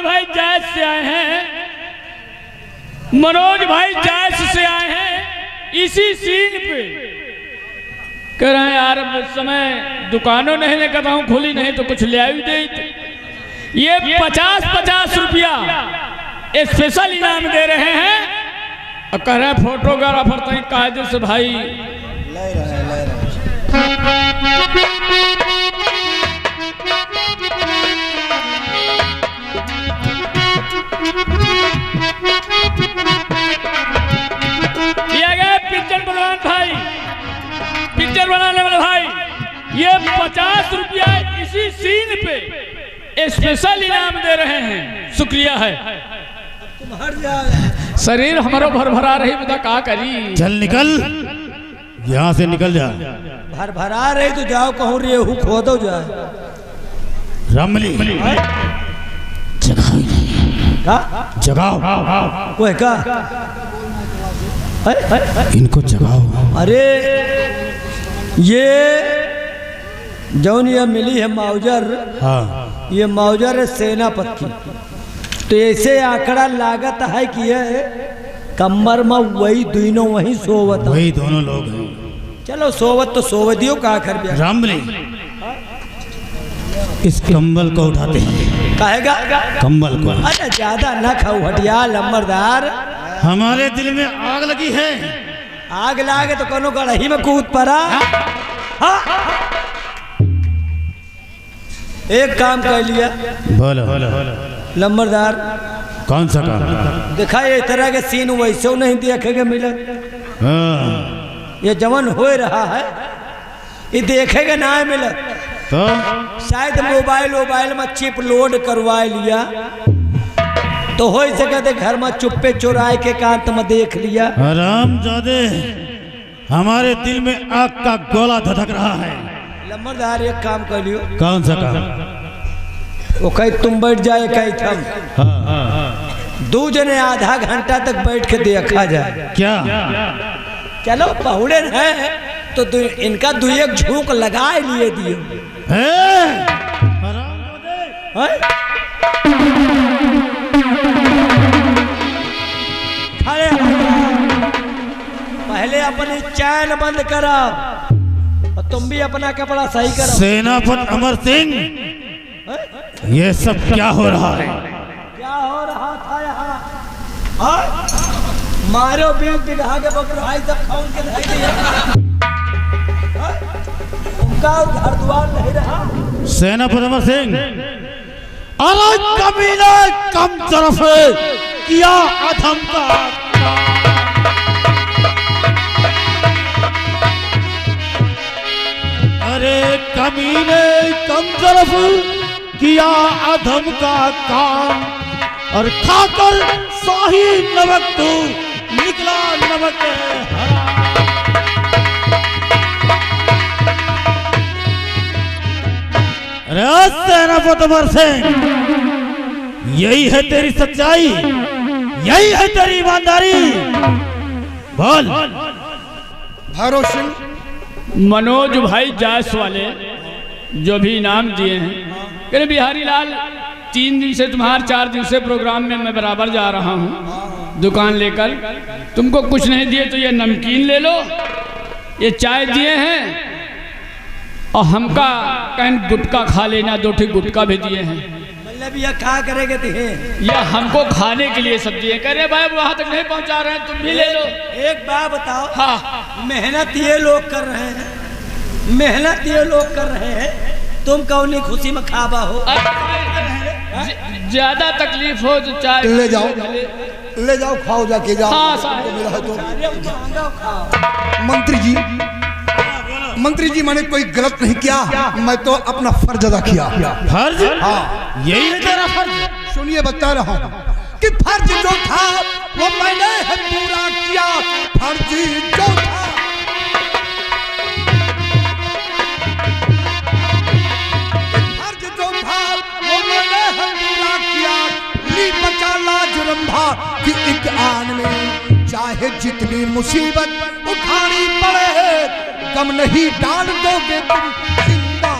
भाई जायज से आए हैं, मनोज भाई जायज से आए हैं इसी सीन पे। कह रहे हैं यार अब इस समय दुकानों नहीं ने कहता हूँ खुली नहीं तो कुछ ले आई दे। ये 50-50 रुपया स्पेशल इनाम दे रहे हैं और कह रहे हैं फोटोग्राफर तक कायदे से भाई ले रहे दिया गया पिक्चर बनवान भाई, पिक्चर बनाने वाले भाई, ये 50 रुपया इसी सीन पे स्पेशल इनाम दे रहे हैं। शुक्रिया है। तुम हट जाओ, शरीर हमारा भर भरा रही बता का करी। चल निकल यहाँ से, निकल जा। भर भरा रही तो जाओ कहूँ रेहू खोदो जाए। रमली जगाओ का जगाओ, कोई का इनको जगाओ। अरे ये जौन ये मिली है माउजर, हाँ ये माउजर है सेनापति की। तो ऐसे आंकड़ा लागत है कि ये कमर में वही दोनों वही सोवत, वही दोनों लोग हैं। चलो सोवत तो सोवतियों का कर दिया। रामली इस कंबल को उठाते हैं। कहेगा कंबल को। अरे ज्यादा न खाओ हटिया लंबरदार। हमारे दिल में आग लगी है। आग लागे तो कोनो कड़ही में कूद पड़ा। एक काम कर लिया बोलो लंबरदार। कौन सा काम? देखा ये तरह के सीन वैसे नहीं देखेगा मिले। हाँ। ये जवन हो रहा है ये देखेगा ना मिले तो शायद मोबाइल में चिप लोड करवा लिया तो हो सके घर में चुप्पे चुराए के कांत में देख लिया। हरामजादे हमारे दिल में आग का गोला धधक रहा है। लंबरदार एक काम कर लियो। कौन सा काम? वो कहीं तुम बैठ जाए कहीं थम। हाँ। दो जने आधा घंटा तक बैठ के देखा जाए। क्या? चलो पहुड़े हैं तो इनका दो एक झोंक लगाए लिए दिए। खड़े पहले अपनी चैन बंद करा और तुम भी अपना कपड़ा सही करो। सेनापति अमर सिंह, ये सब क्या हो रहा है? क्या हो रहा था यहाँ? मारो 20 बीघा के बकराई सब खाऊं के धर दिया। उनका घर द्वार नहीं रहा। सेनापति अमर सिंह, अरे कमीने कम तरफ किया अधम का। अरे कमीने कम तरफ किया अधम का काम और खाकर शाही नमक तू निकला नमक हरा। अरे सेनापति अमर सिंह, यही है तेरी सच्चाई, यही है तेरी ईमानदारी? बोल। भैरव सिंह, मनोज भाई जायस वाले जो भी इनाम दिए हैं, कह बिहारी लाल 3 दिन से तुम्हारे 4 दिन से प्रोग्राम में मैं बराबर जा रहा हूँ दुकान लेकर। तुमको कुछ नहीं दिए तो ये नमकीन ले लो, ये चाय दिए हैं और हमका कहीं गुटखा खा लेना, 2 ठे गुटखा भी दिए हैं। मतलब ये क्या करेंगे थे? ये हमको खाने के लिए सब दिए। कह रहे भाई वहाँ तक नहीं पहुँचा रहे हैं, तुम भी ले लो। एक बात बताओ। हाँ, मेहनत ये लोग कर रहे हैं, मेहनत ये लोग कर रहे हैं, तुम कौन खुशी में खाबा हो? ज्यादा तकलीफ हो तो चाय ले जाओ, ले जाओ, खाओ जाके जाओ। हाँ, साहब। मेरा है तो मंत्री जी मैंने कोई गलत नहीं किया, मैं तो अपना फर्ज अदा किया। फर्ज? हाँ, यही है तेरा फर्ज। सुनिए बता रहा हूँ कि फर्ज जो था वो मैंने है पूरा किया। फर्ज जो था वो मैंने है पूरा किया। ली बचा लाज रंभा कि एक आन में चाहे जितनी मुसीबत उठानी पड़े कम नहीं डाल दोगे तुम जिंदा।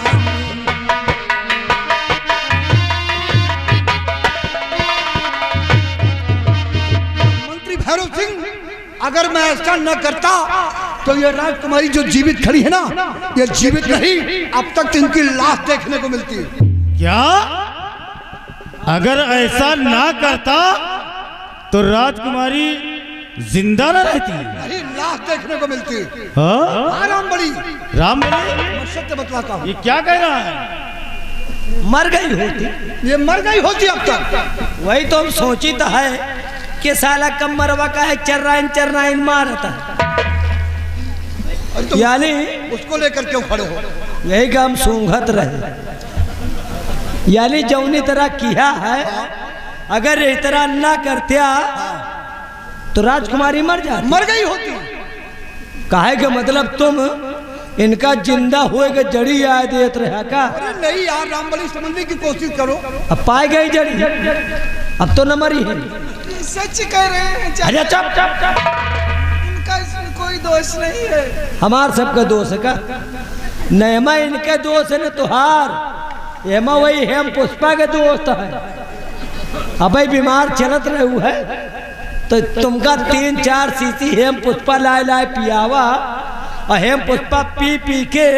अगर मैं ऐसा न करता तो ये राजकुमारी जो जीवित खड़ी है ना, ये जीवित नहीं, अब तक इनकी लाश देखने को मिलती। क्या? अगर ऐसा ना करता तो राजकुमारी जिंदा न रहती? नहीं, लाश देखने को मिलती। हाँ? रामबली, रामबली, सत्य बतलाता हूँ, ये क्या कह रहा है? मर गई होती, ये मर गई होती अब तक। वही तो हम सोची तो है कि साला कम मरवा का है, चर्राइन मारता तो यानी उसको लेकर क्यों खड़े हो? यही काम सूंघत रहे, यानी जौनी तरह किया है, अगर इस तरह ना करते तो राजकुमारी मर जाती। मर गई होती। काहे का मतलब तुम इनका जिंदा हुए के जड़ी याद देते रहा का? अरे नहीं यार, रामबली समझने की कोशिश करो। अब पाए गई जड़ी, अब तो न मरी है। सच कह रहे हैं अरे चुप चुप चुप, इनका इसमें कोई दोष नहीं है। हमार सबका दोष है का? नैमा इनके दोष है न तुहार, एमा वही हेम पुष्पा के दोस्त है। अब बीमार चलत रहे हुए है तो तुमका 3-4 सीसी हेम पुष्पा लाए पियावा, और हेम पुष्पा पी पी के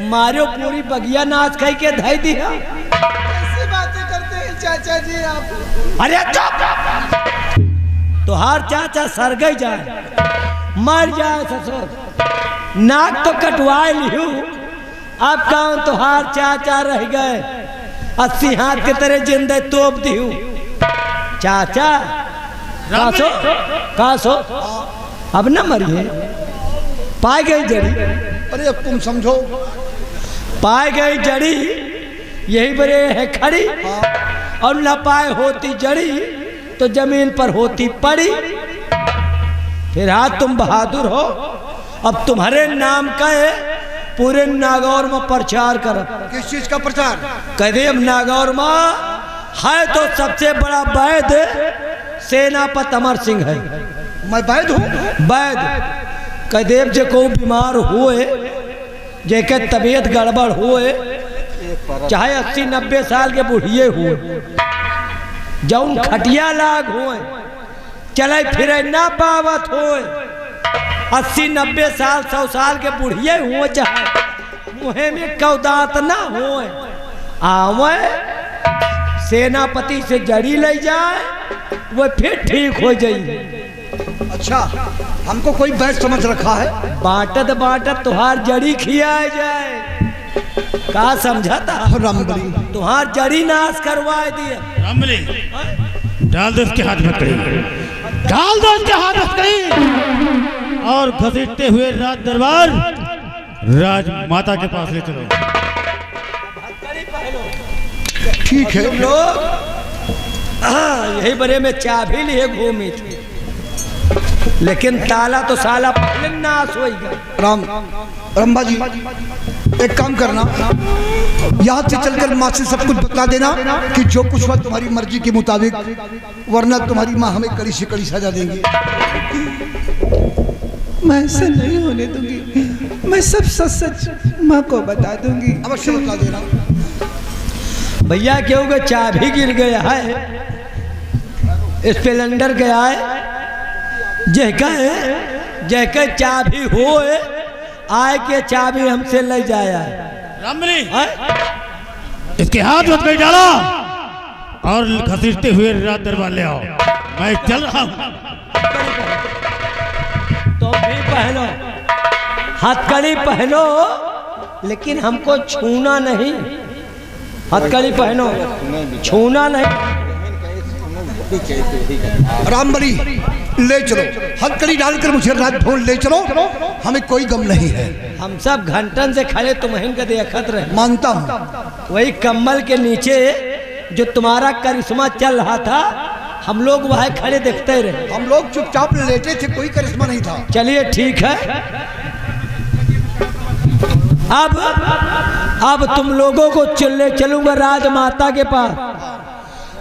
मारो पूरी बगिया नाच खाई के धाई दिया। ऐसी बातें करते हैं चाचा जी आप। अरे चुप, तुहार चाचा सर गई जाए, मर जाए ससुर, नाक तो कटवाए लिहू, अब कौन तुहार चाचा रह गए, 80 हाथ के तरह जिंदे तोप दिहू। चाचा कासो अब न मरिए, पाई गई जड़ी। अरे अब तुम समझो, पाई गई जड़ी यही बड़े है खड़ी, और न पाए होती जड़ी तो जमीन पर होती पड़ी। फिर आज तुम बहादुर हो, अब तुम्हारे नाम का पूरे नागौर में प्रचार करो। किस चीज का प्रचार? कहते अब नागौर में है तो सबसे बड़ा वैद्य सेनापति अमर सिंह है। मैं वैद्य हूँ? वैद्य कदेव जे को बीमार हुए, जेके तबीयत गड़बड़ हुए, चाहे 80-90 साल के बुढ़िए हुए, जौन खटिया लाग हुए, चले फिरे ना पावत हुए, 80-90 साल 100 साल के बुढ़िए हुए, चाहे मुहे में कौदात ना हुए, आवे सेनापति से जड़ी ले जाए, वो फिर ठीक हो जाइए। अच्छा, हमको कोई वैद्य समझ रखा है? बांटत तुहार जड़ी खियाए जाए, का समझाता? रामबली, तुहार जड़ी नाश करवाए दिया। रामबली, डाल दो इसके हाथ में कड़ी, डाल दो इसके हाथ में कड़ी, और घसीटते हुए राज दरबार राजमाता के पास ले चलो। ठीक है। तुम लोग यही बड़े में चाबी लिए घूमी थी, लेकिन ताला तो साला पहले नाश हो गया। रंभा जी, एक काम करना, यहाँ से चलकर माँ से सब कुछ बता देना कि जो कुछ हुआ तुम्हारी मर्जी के मुताबिक, वरना तुम्हारी माँ हमें कड़ी से कड़ी सजा देंगी। मैं ऐसा नहीं होने दूंगी, मैं सब सच माँ को बता दूंगी। अवश्य बता देना। भैया क्योंकि चाबी गिर गया है, स्प्लेंडर गया है, जैके चाबी होए आए के चाबी हमसे ले जाया। रामबली, इसके हाथ में कड़ी डाला और घसीटते हुए राज दरबार ले आओ। मैं चल रहा हूँ। तो भी पहनो, हथकड़ी पहनो, लेकिन हमको छूना नहीं। हथकड़ी पहनो, छूना नहीं। रामबली, ले चलो, हथकड़ी डालकर मुझे राजभवन ले चलो, हमें कोई गम नहीं है। हम सब घंटन से खड़े तुम्हें के देखत रहे। मानता हूँ। वही कम्बल के नीचे जो तुम्हारा करिश्मा चल रहा था, हम लोग वहाँ खड़े देखते रहे। हम लोग चुपचाप लेटे थे, कोई करिश्मा नहीं था। चलिए ठीक है, अब तुम लोगों को चलूंगा राजमाता के पास,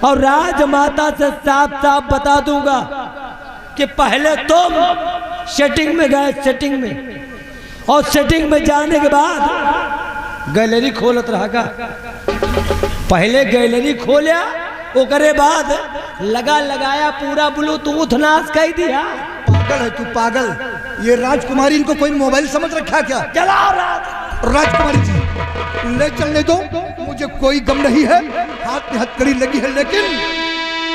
और राजमाता से साफ साफ बता दूंगा कि पहले तुम सेटिंग में गए, सेटिंग में, और सेटिंग में जाने के बाद गैलरी खोलत रहा। पहले गैलरी खोलिया, ओकरे बाद लगाया पूरा ब्लूटूथ नाश कर दिया। पागल है तू पागल। ये राजकुमारी इनको कोई मोबाइल समझ रखा क्या? चलाओ राजकुमारी जी ले चलने दो, मुझे कोई गम नहीं है, हाथ में हथकड़ी लगी है। लेकिन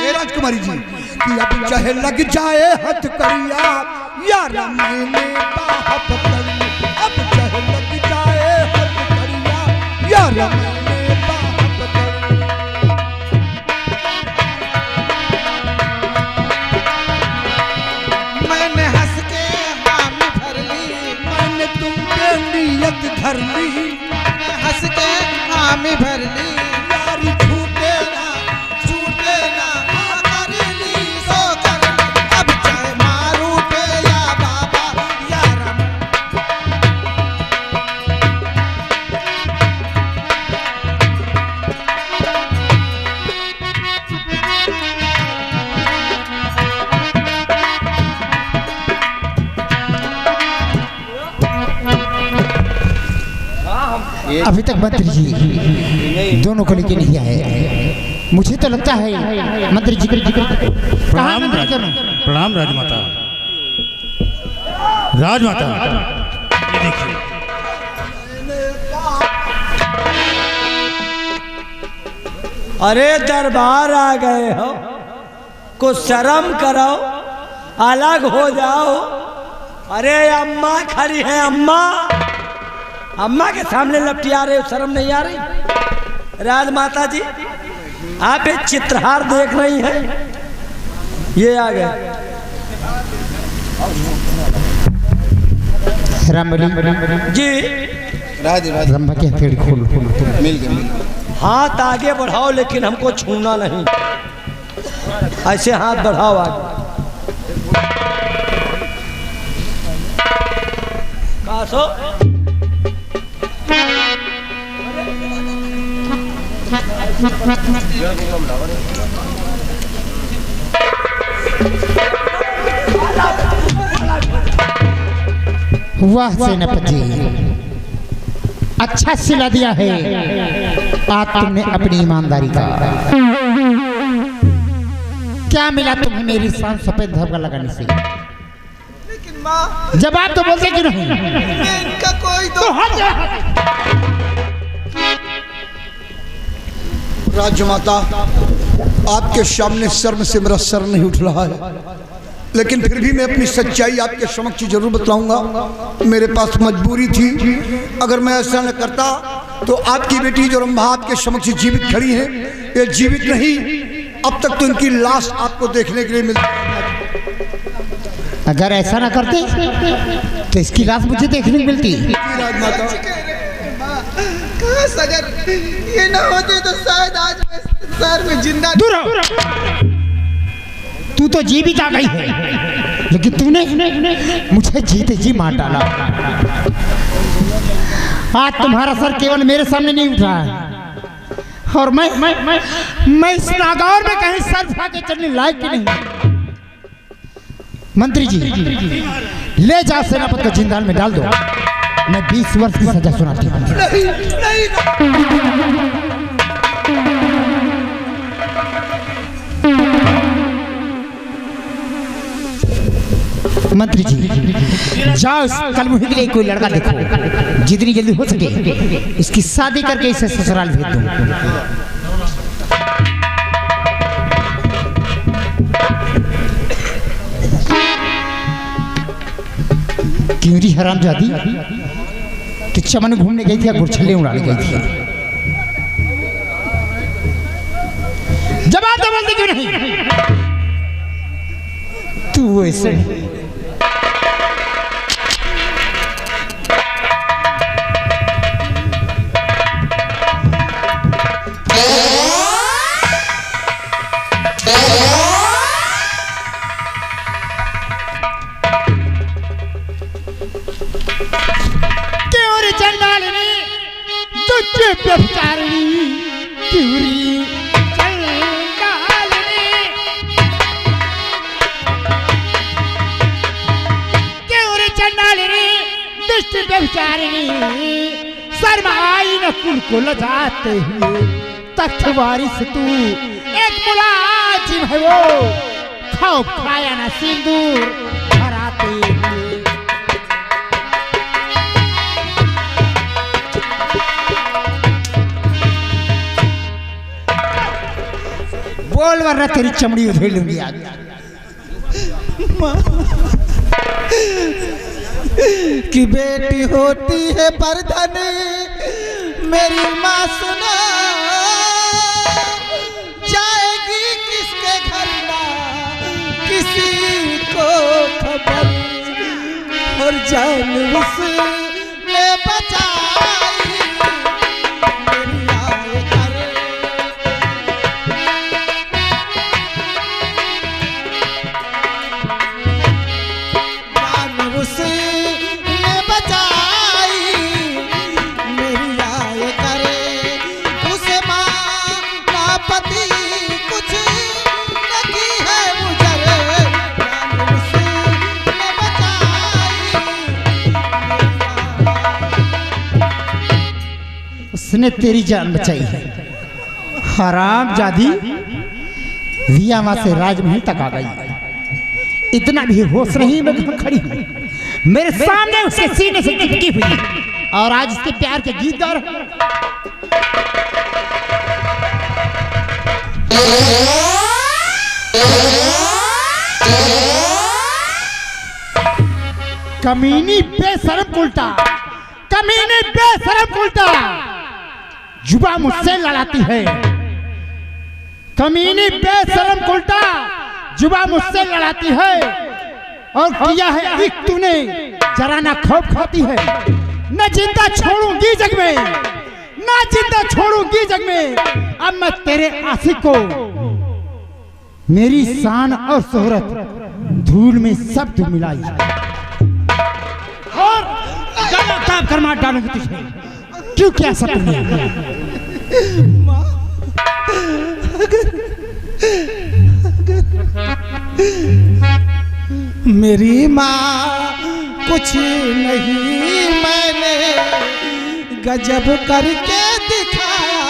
ए राजकुमारी जी कि अब चाहे लग जाए हथकड़िया यार मैंने बाह पकड़ी, अब चाहे लग जाए हथकड़िया यार मैंने बाह पकड़ी। मैंने हंस के हामी भर ली, मैंने तुमके नीयत धर ली, मैंने हंस के हामी भर ली, यारी छूटे ना कर ली सो कर ली। अब चाहे मारू पे या बाबा या रम। अभी तक मंत्री जी दोनों को लेके नहीं आए। मुझे तो लगता है मंत्री जी प्रणाम प्रणाम राजमाता। राजमाता ये देखिए, अरे दरबार आ गए हो, कुछ शर्म करो, अलग हो जाओ। अरे अम्मा खड़ी है, अम्मा अम्मा के सामने लपटिया रहे हो, शर्म नहीं आ रही? राजमाता जी आप एक चित्रहार देख रही हैं, ये आ गए। जी रंभा के पेड़ खोल हाथ आगे बढ़ाओ, लेकिन हमको छूना नहीं। ऐसे हाथ बढ़ाओ आगे। कासो वाह सेनापति, अच्छा सिला दिया है आज तुमने अपनी ईमानदारी का। क्या मिला तुम्हें मेरी शान सफेद धब्बा लगाने से? लेकिन माँ जवाब तो बोलते क्यों नहीं? मैं इनका कोई तो राजमाता आपके सामने शर्म से मेरा सर नहीं उठ रहा है, लेकिन फिर भी मैं अपनी सच्चाई आपके समक्ष जरूर बतलाऊंगा। मेरे पास मजबूरी थी, अगर मैं ऐसा न करता तो आपकी बेटी जो रंभा आपके समक्ष जीवित खड़ी है, ये जीवित नहीं, अब तक तो इनकी लाश आपको देखने के लिए मिलती। अगर ऐसा ना करते तो इसकी लाश मुझे देखने को मिलती। राजमाता काश अगर ये ना होते तो शायद आज मैं शहर में जिंदा। दूर रहो। तू तो जीवित आ गई है, लेकिन तूने मुझे जीते जी मार डाला। आज तुम्हारा सर केवल मेरे सामने नहीं उठा है, और मैं इस नागौर में कहीं सर उठा के चलने लायक ही नहीं। मंत्री जी ले जा सेनापति को जिंदाल में डाल दो, मैं 20 वर्ष की सजा सुनाती हूँ। मंत्री जी जाओ, कल मुझे के लिए कोई लड़का देखो, जितनी जल्दी हो सके इसकी शादी करके इसे ससुराल भेज दो। क्यों री हरामजादी, कि चमन घूमने गई थी या गुरछले उड़ाने गई थी? जवाब तो बोलते क्यों नहीं? तू ऐसे शर्माई न कुल को लजाते हुए तख्त वारिस तू एक मुलाजिम है वो, खाओ खाया ना सिंदूर भरा बोल वरना तेरी चमड़ी उधेड़ लूंगी आज। कि बेटी होती है परधन मेरी माँ सुना जाएगी किसके घर ना किसी को खबर और जान उसने बचाई मेरी आए कर जान उसने बचाई मेरी आए करे उसे माँ का पति कुछ नहीं है मुझे जान उसने बचाई उसने तेरी जान बचाई है। हराम जादी वियामा से राजमहल तक आ गई। इतना भी होश नहीं मैं कहाँ खड़ी हूँ, मेरे सामने उसके सीने से चिपकी हुई और आज इसके प्यार के गीत गा रहा कमीनी बेशरम उल्टा, कमीनी बेशरम उल्टा जुबा मुझसे लड़ाती है। कमीनी बेशरम उल्टा जुबा मुझसे लड़ाती है और किया है एक तूने जरा ना खौफ खाती है। न जिंदा छोड़ूंगी जग में, न जिंदा छोड़ूंगी जग में। अब मैं तेरे आशिक को मेरी शान और शोहरत धूल में सब तू मिलाई और गला ताप कर मार डालूंगी तुझे। क्यों क्या सपने मेरी माँ कुछ नहीं मैंने गजब करके दिखाया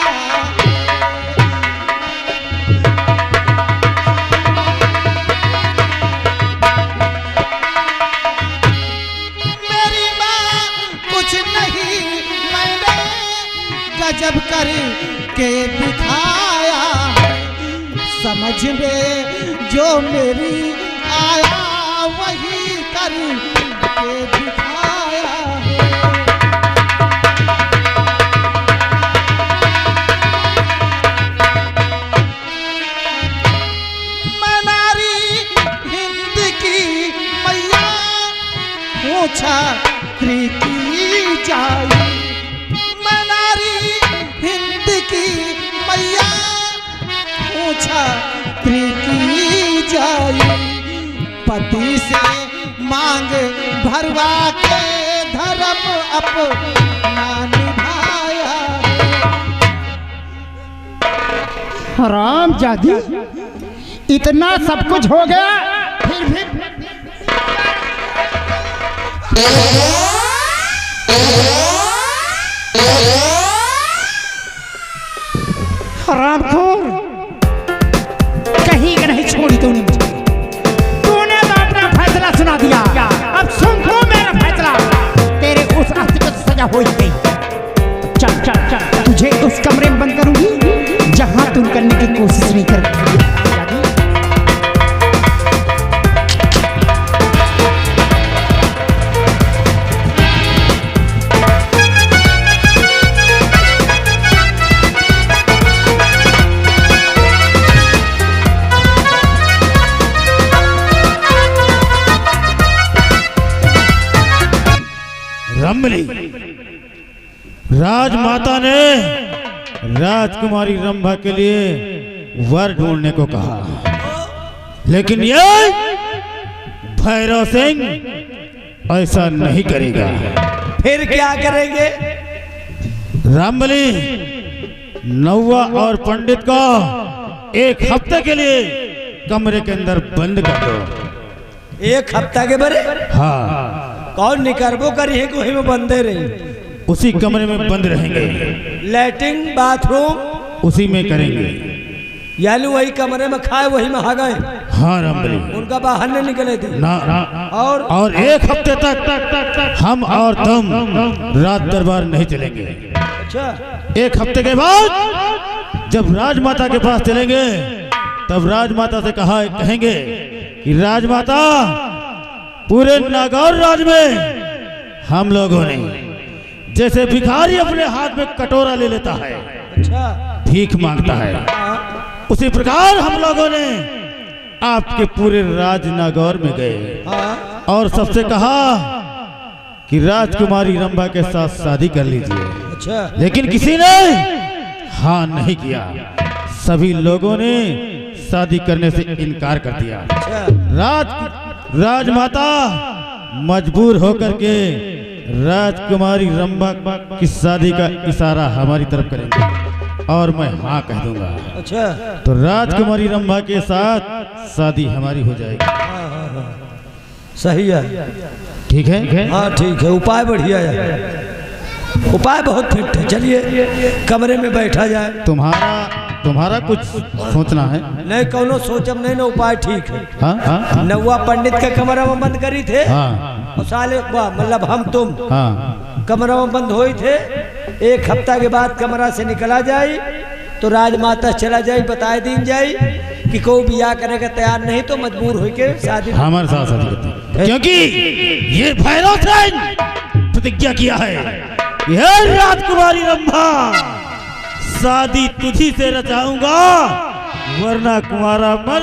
मेरी माँ कुछ नहीं मैंने गजब करके दिखाया समझ में जो मेरी आया वही कर के दिखाया मैं नारी हिंद की मैया पूछा की जाई मैं नारी हिंद की मैया पूछा की जाई पति से मांग भरवा के धर्म अपना निभाया हराम जादी इतना सब कुछ हो गया फिर भी हरामखोर कहीं का नहीं छोड़ी तूने मुझे। तूने तो अपना फैसला सुना दिया, अब सुन लो मेरा फैसला। तेरे उस अस्त्र को सजा हो ही गई। चल चल चल तुझे उस कमरे में बंद करूंगी जहां तुम करने की कोशिश नहीं कर। रंभली राजमाता ने राजकुमारी रंभा के लिए वर ढूंढने को कहा, लेकिन ये भैरव सिंह ऐसा नहीं करेगा। फिर क्या करेंगे? रंभली नौवा और पंडित को एक हफ्ते के लिए कमरे के अंदर बंद कर दो। एक हफ्ता के बरे? हाँ, कौन निकरबो करी है कोई में बंदे रही? उसी कमरे में बंद रहेंगे। लैट्रिन बाथरूम उसी में करेंगे। यानी वही कमरे में खाए वही में आ गए, हाँ रामबली। उनका बाहर नहीं निकले थे ना और एक हफ्ते तक हम और तुम राज दरबार नहीं चलेंगे। अच्छा, एक हफ्ते के बाद जब राजमाता के पास चलेंगे तब राजमाता से कहेंगे कि राजमाता पूरे नागौर राज में हम लोगों ने जैसे भिखारी अपने हाथ में कटोरा ले लेता है, अच्छा, भीख मांगता है, उसी प्रकार हम लोगों ने आपके पूरे राज नागौर में गए और सबसे कहा कि राजकुमारी रंभा के साथ शादी कर लीजिए। अच्छा, लेकिन किसी ने हाँ नहीं किया। सभी लोगों ने शादी करने से इनकार कर दिया। राजमाता मजबूर होकर के राजकुमारी रंभा की शादी का इशारा हमारी तरफ करेंगे और मैं हाँ कह दूंगा। अच्छा, तो राजकुमारी रंभा के साथ शादी हमारी हो जाएगी। सही है, ठीक है? हाँ ठीक है, उपाय बढ़िया है, उपाय बहुत फिट है। चलिए कमरे में बैठा जाए। तुम्हारा कुछ सोचना है? नहीं कौनो सोचम नहीं ना, उपाय ठीक है। हाँ? नौवा पंडित के कमरा में बंद करी थे हाँ और साले मतलब हम तुम हाँ कमरा में बंद हुई थे। एक हफ्ता के बाद कमरा से निकला जाए तो राजमाता चला जाए, बताए दिन जाए कि कोई बियाह करने का तैयार नहीं तो मजबूर हो के शादी हमारे साथ शादी करती है। क्योंकि ये भैरव सेन प्रतिज्ञा किया है कि हे राजकुमारी रंभा, शादी तुझी से रचाऊंगा वरना कुमारा मर।